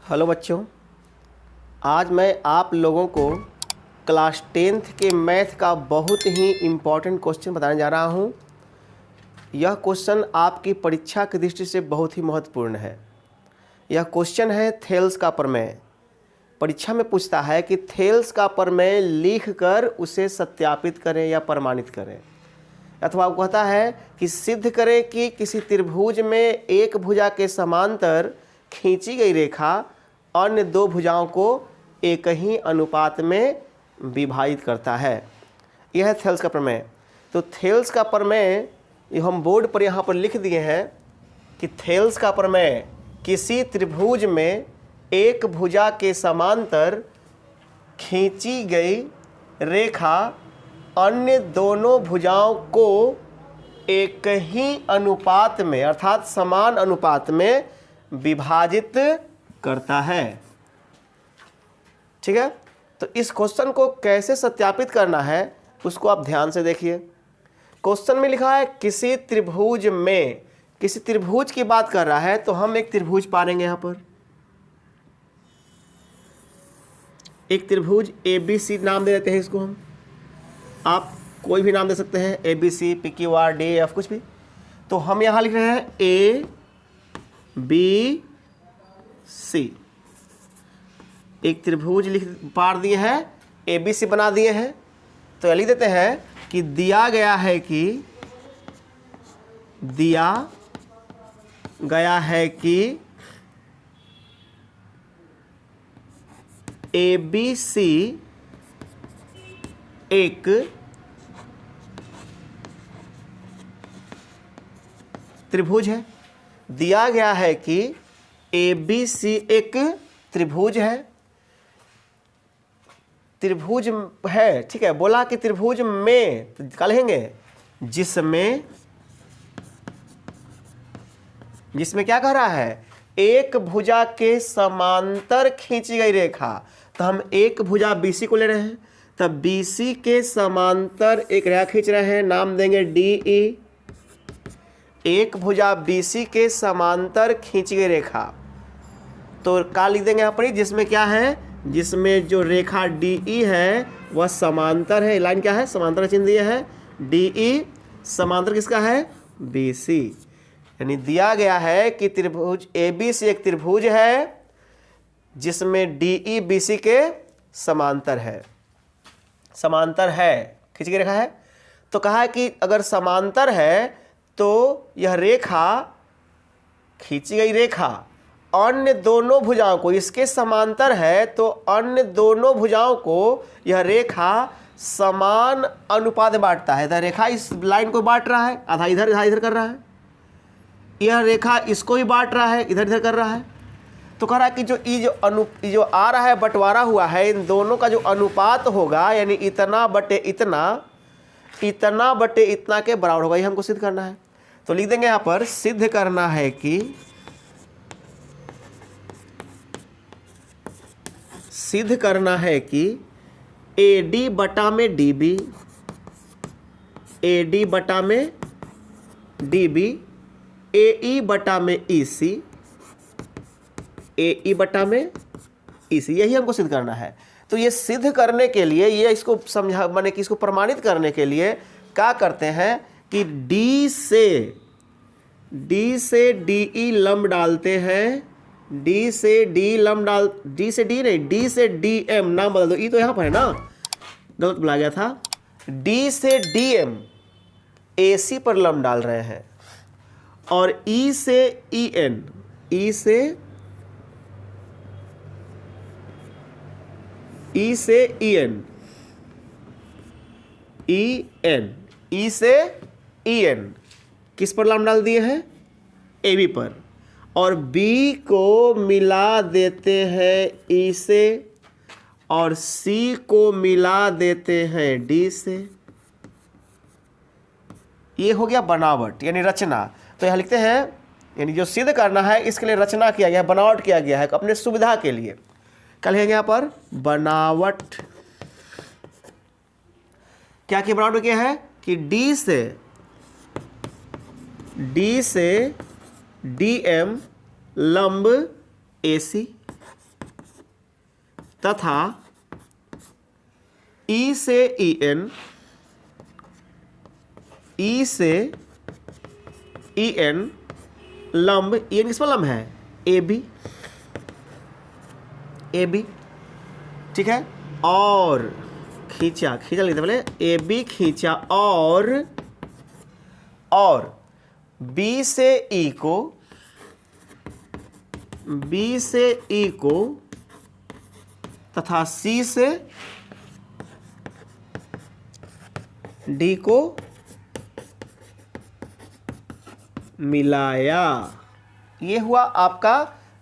Hello बच्चों, आज मैं आप लोगों को क्लास 10th के मैथ का बहुत ही इम्पॉर्टेंट क्वेश्चन बताने जा रहा हूं। यह क्वेश्चन आपकी परीक्षा की दृष्टि से बहुत ही महत्वपूर्ण है। यह क्वेश्चन है थेल्स का प्रमेय। परीक्षा में पूछता है कि थेल्स का प्रमेय लिखकर उसे सत्यापित करें या प्रमाणित करें, अथवा वो कहता है कि सिद्ध करें कि किसी त्रिभुज में एक भुजा के समांतर खींची गई रेखा अन्य दो भुजाओं को एक ही अनुपात में विभाजित करता है। यह है थेल्स का प्रमेय। तो थेल्स का प्रमेय हम बोर्ड पर यहाँ पर लिख दिए हैं कि थेल्स का प्रमेय किसी त्रिभुज में एक भुजा के समांतर खींची गई रेखा अन्य दोनों भुजाओं को एक ही अनुपात में अर्थात समान अनुपात में विभाजित करता है। ठीक है, तो इस क्वेश्चन को कैसे सत्यापित करना है उसको आप ध्यान से देखिए। क्वेश्चन में लिखा है किसी त्रिभुज में, किसी त्रिभुज की बात कर रहा है, तो हम एक त्रिभुज पाएंगे। यहाँ पर एक त्रिभुज ABC नाम दे देते हैं इसको हम, आप कोई भी नाम दे सकते हैं, ABC, PQR, DF, कुछ भी। तो हम यहाँ लिख रहे हैं ABC। एक त्रिभुज पार दिए हैं, ABC बना दिए हैं। तो लिख देते हैं कि दिया गया है कि ABC एक त्रिभुज है। दिया गया है कि ABC एक त्रिभुज है। त्रिभुज है, ठीक है। बोला कि त्रिभुज में, तो क्या लिखेंगे, जिसमें क्या कह रहा है, एक भुजा के समांतर खींची गई रेखा। तो हम एक भुजा BC को ले रहे हैं, तब BC के समांतर एक रेखा खींच रहे हैं, नाम देंगे DE। एक भुजा BC के समांतर खींची गई रेखा, तो क्या लिख देंगे यहाँ पर, जिसमें क्या है, जिसमें जो रेखा DE है वह समांतर है। लाइन क्या है, समांतर चिन्ह दिए है, DE समांतर किसका है, BC। यानी दिया गया है कि त्रिभुज ABC एक त्रिभुज है जिसमें DE BC के समांतर है, खींची गई रेखा है। तो कहा है कि अगर समांतर है तो यह रेखा, खींची गई रेखा अन्य दोनों भुजाओं को, इसके समांतर है तो अन्य दोनों भुजाओं को यह रेखा समान अनुपात में बांटता है। रेखा इस लाइन को बांट रहा है, आधा इधर आधा इधर कर रहा है। यह रेखा इसको भी बांट रहा है, इधर इधर कर रहा है। तो कह रहा है कि जो आ रहा है, बंटवारा हुआ है, इन दोनों का जो अनुपात होगा, यानी इतना बटे इतना के बराबर होगा। ये हमको सिद्ध करना है। तो लिख देंगे यहाँ पर, सिद्ध करना है कि AD बटा में DB, AD बटा में DB, AE बटा में EC, AE बटा में EC, यही हमको सिद्ध करना है। तो ये सिद्ध करने के लिए, ये इसको माने कि इसको प्रमाणित करने के लिए क्या करते हैं कि D से DE लंब डालते हैं, D से DM नाम बदल दो। ई तो यहाँ पर है ना, गलत बोला गया था। D से DM AC पर लंब डाल रहे हैं, और E से EN, E से EN किस पर लंब डाल दिए हैं, AB पर, और B को मिला देते हैं E से, और C को मिला देते हैं D से। ये हो गया बनावट, यानी रचना। तो यह लिखते हैं, यानी जो सिद्ध करना है इसके लिए रचना किया गया, बनावट किया गया है अपने सुविधा के लिए। क्या लिखेंगे यहाँ पर, बनावट। क्या की बनावट किया है कि D से DM लंब AC, तथा ई से EN, ई से EN लंब, EN किस पर लंब है? AB, AB, ठीक है। और खींचा, खींचा लिखते पहले, AB खींचा और B से E को, B से E को तथा C से D को मिलाया। ये हुआ आपका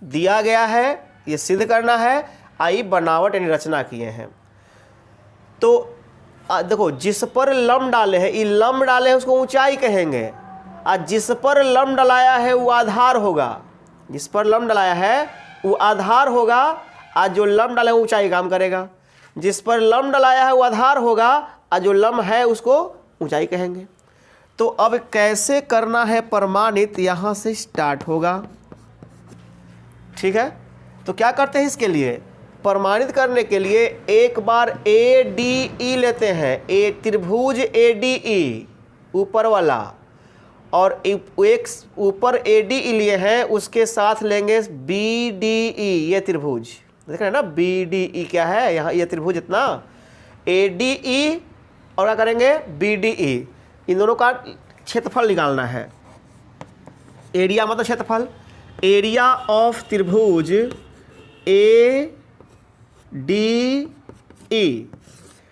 दिया गया है, ये सिद्ध करना है। आई बनावट यानी रचना किए हैं। तो देखो, जिस पर लंब डाले हैं, ये लंब डाले हैं उसको ऊंचाई कहेंगे, और जिस पर लंब डलाया है वो आधार होगा। जिस पर लंब डलाया है वो आधार होगा, और जो लंब डाले ऊंचाई काम करेगा। जिस पर लंब डलाया है वो आधार होगा, और जो लंब है उसको ऊंचाई कहेंगे। तो अब कैसे करना है प्रमाणित, यहाँ से स्टार्ट होगा। ठीक है, तो क्या करते हैं इसके लिए? प्रमाणित करने के लिए एक बार ADE लेते हैं, त्रिभुज ADE ऊपर वाला, और एक ऊपर ADE लिए हैं, उसके साथ लेंगे BDE, ये त्रिभुज देख रहे हैं ना, BDE क्या है यहाँ, ये त्रिभुज इतना, ADE और क्या करेंगे BDE, इन दोनों का क्षेत्रफल निकालना है। एरिया मतलब क्षेत्रफल, एरिया ऑफ त्रिभुज ADE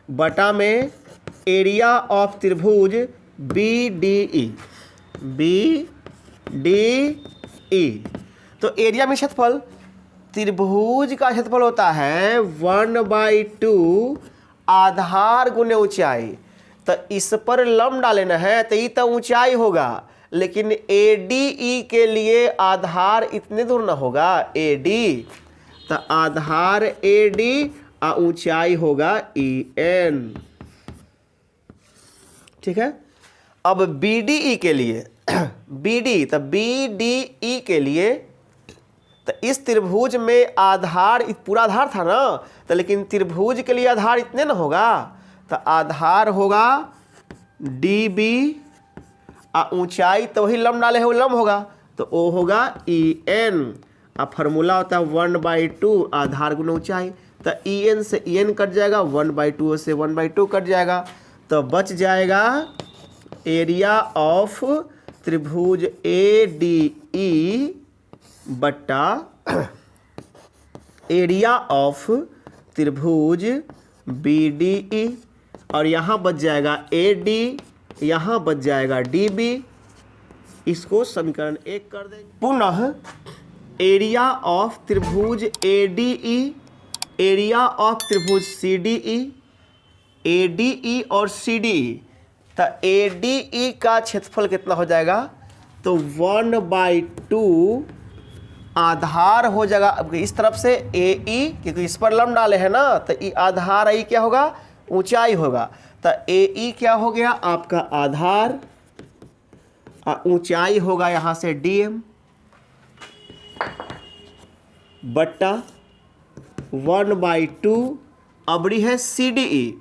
बटा में एरिया ऑफ त्रिभुज BDE, तो एरिया में क्षेत्रफल, त्रिभुज का क्षेत्रफल होता है 1/2 आधार गुने ऊंचाई। तो इस पर लंब डालेना है तो ये तो ऊंचाई होगा, लेकिन ADE के लिए आधार इतने दूर ना होगा, AD, तो आधार AD और ऊंचाई होगा EN। ठीक है। अब BDE के लिए तो BDE के लिए, तो इस त्रिभुज में आधार पूरा आधार था ना, तो लेकिन त्रिभुज के लिए आधार इतने ना होगा, तो आधार होगा DB और ऊंचाई तो वही लंब डाले है वो लंब होगा, तो वो होगा EN। अब फार्मूला होता है 1/2 आधार गुना ऊंचाई, तो EN से EN कट जाएगा, 1/2 से 1/2 कट जाएगा, तो बच जाएगा एरिया ऑफ त्रिभुज ADE बट्टा एरिया ऑफ त्रिभुज BDE, और यहाँ बच जाएगा AD, यहाँ बच जाएगा DB। इसको समीकरण 1 कर देंगे। पुनः एरिया ऑफ त्रिभुज ADE, एरिया ऑफ त्रिभुज CDE, ADE और CDE, तो ADE का क्षेत्रफल कितना हो जाएगा, तो 1/2 आधार हो जाएगा। अब इस तरफ से AE, क्योंकि इस पर लंब डाले हैं ना, तो ये आधार आई क्या होगा, ऊंचाई होगा, तो AE क्या हो गया आपका आधार, ऊंचाई होगा यहाँ से DM बट्टा 1/2 अबड़ी है CDE,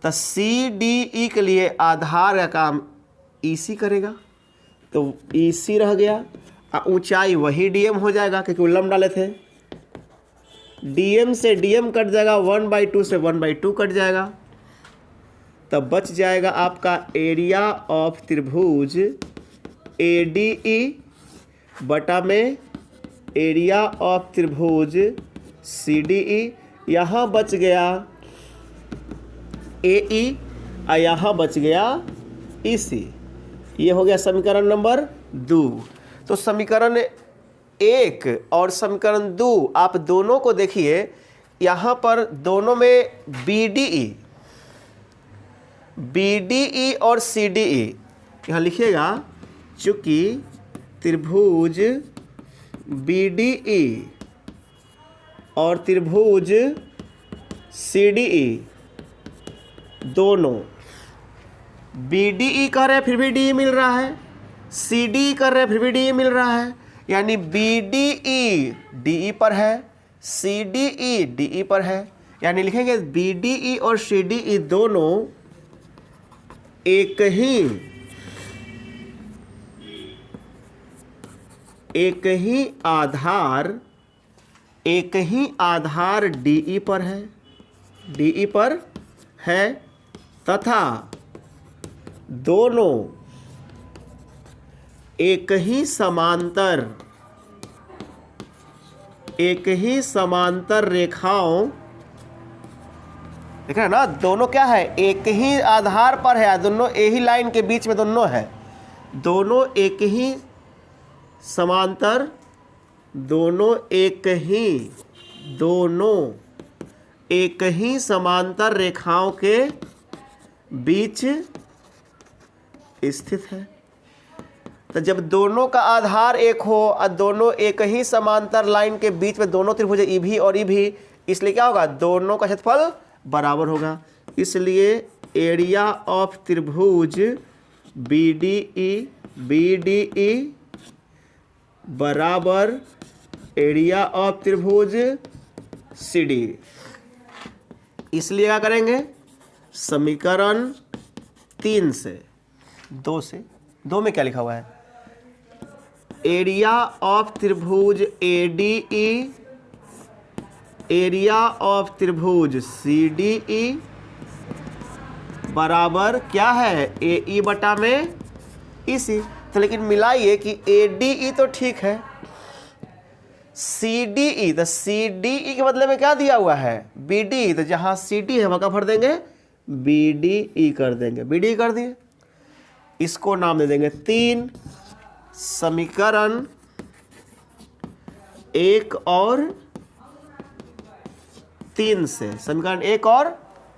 तो CDE के लिए आधार का काम EC करेगा, तो EC रह गया, ऊंचाई वही DM हो जाएगा क्योंकि वो लंब डाले थे। DM से DM कट जाएगा, 1/2 से 1/2 कट जाएगा, तब बच जाएगा आपका एरिया ऑफ त्रिभुज ADE बटा में एरिया ऑफ त्रिभुज CDE। यहाँ बच गया AE और यहाँ बच गया EC। ये हो गया समीकरण नंबर 2। तो समीकरण 1 और समीकरण 2 आप दोनों को देखिए, यहाँ पर दोनों में BDE और CDE यहाँ लिखिएगा, चूँकि त्रिभुज BDE और त्रिभुज CDE दोनों, BDE कर रहे हैं फिर भी DE मिल रहा है, CDE कर रहे हैं फिर भी DE मिल रहा है, यानी BDE DE पर है, CDE DE पर है, यानी लिखेंगे BDE और CDE दोनों एक ही आधार DE पर है तथा दोनों एक ही समांतर रेखाओं, देख रहे हैं ना, दोनों क्या है, एक ही आधार पर है, दोनों एक ही लाइन के बीच में दोनों है, दोनों एक ही समांतर रेखाओं के बीच स्थित है। तो जब दोनों का आधार एक हो और दोनों एक ही समांतर लाइन के बीच में दोनों त्रिभुज EB और EB, इसलिए क्या होगा, दोनों का क्षेत्रफल बराबर होगा। इसलिए एरिया ऑफ त्रिभुज BDE बराबर एरिया ऑफ त्रिभुज CD। इसलिए क्या करेंगे, समीकरण 3 से 2 में क्या लिखा हुआ है, एरिया ऑफ त्रिभुज ADE एरिया ऑफ त्रिभुज CDE बराबर क्या है, AE बटा में EC। तो लेकिन मिलाइए कि ADE तो ठीक है, CDE, तो CDE के बदले में क्या दिया हुआ है, BDE, तो जहां CD है वहां का भर देंगे BDE कर देंगे, BDE कर दिए। इसको नाम दे देंगे 3, समीकरण 1 और 3 से, समीकरण 1 और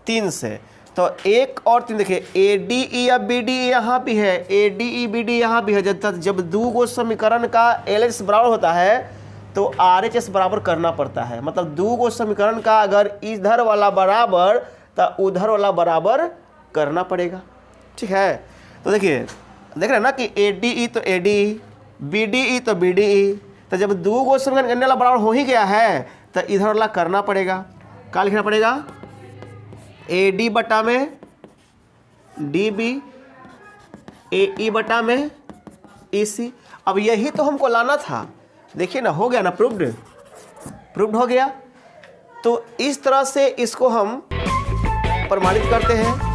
3 से। तो 1 और 3 देखिए, ADE या BDE यहाँ भी है, ADE BDE यहाँ भी है। जब दो गो समीकरण का LHS बराबर होता है तो RHS बराबर करना पड़ता है। मतलब दो गो समीकरण का अगर इधर वाला बराबर तो उधर वाला बराबर करना पड़ेगा, ठीक है। तो देखिए, देख रहे हैं ना कि ADE तो ADE, BDE तो BDE, तो जब दो गो समीकरण करने वाला बराबर हो ही गया है तो इधर वाला करना पड़ेगा। क्या लिखना पड़ेगा, AD बटा में DB, AE बटा में EC। अब यही तो हमको लाना था, देखिए ना, हो गया ना, प्रूव्ड हो गया। तो इस तरह से इसको हम प्रमाणित करते हैं।